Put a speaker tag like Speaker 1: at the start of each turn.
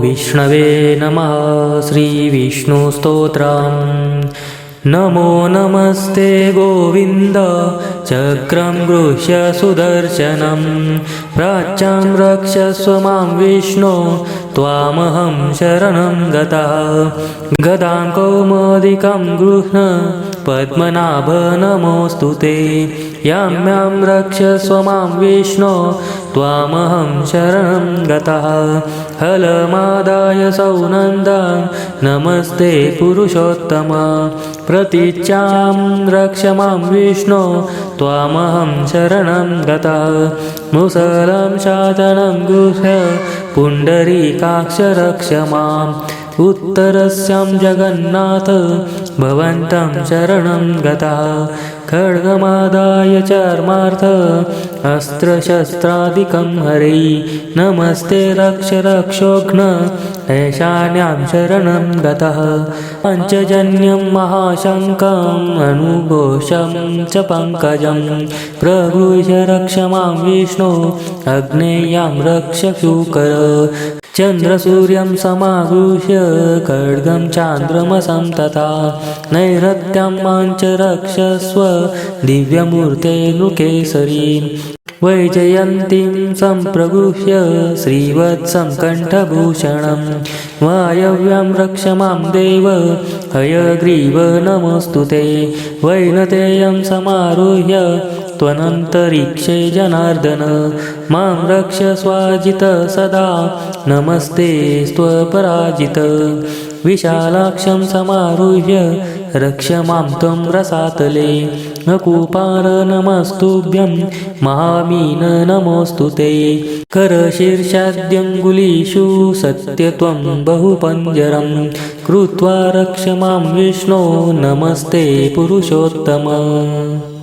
Speaker 1: विष्णवे नमः। श्रीविष्णुस्तोत्रम्। नमो नमस्ते गोविन्द चक्रं गृह्य सुदर्शनं प्राच्यां रक्षस्व मां विष्णो त्वामहं शरणं गतः। गदां कौमुदिकं गृह्ण पद्मनाभ नमोऽस्तु ते। यां यां रक्षस्व मां विष्णो त्वामहं शरणं गतः। हलमादाय सौनन्दां नमस्ते पुरुषोत्तम। प्रतीच्यां रक्ष मां विष्णो त्वामहं शरणं गतः। मुसलं शासनं गृह्य पुण्डरीकाक्ष रक्ष माम्। उत्तरस्यां जगन्नाथ भवन्तं शरणं गतः। खड्गमादाय चर्मार्थ अस्त्रशस्त्रादिकं हरै। नमस्ते रक्ष रक्षोघ्न ऐशान्यां शरणं गतः। पञ्चजन्यं महाशङ्कम् अनुघोषं च पङ्कजं प्रगृह्य रक्ष मां विष्णो अग्नेयां रक्ष शूकर। चन्द्रसूर्यं समागृह्य खड्गं चान्द्रमसं तथा नैरत्यां मां च रक्षस्व दिव्यमूर्ते नृकेसरीं। वैजयन्तीं सम्प्रगृह्य श्रीवत्सं कण्ठभूषणं। वायव्यां रक्ष मां देव हयग्रीव नमोऽस्तु ते। वैनतेयं समारुह्य त्वनन्तरिक्षे जनार्दन मां रक्ष स्वाजित सदा नमस्ते स्वपराजित। विशालाक्षं समारुह्य रक्ष मां त्वं रसातले। अकूपार नमस्तुभ्यं महामीन नमोऽस्तु ते। करशीर्षाद्यङ्गुलीषु सत्यत्वं बहुपञ्जरं कृत्वा रक्ष मां विष्णो नमस्ते पुरुषोत्तम।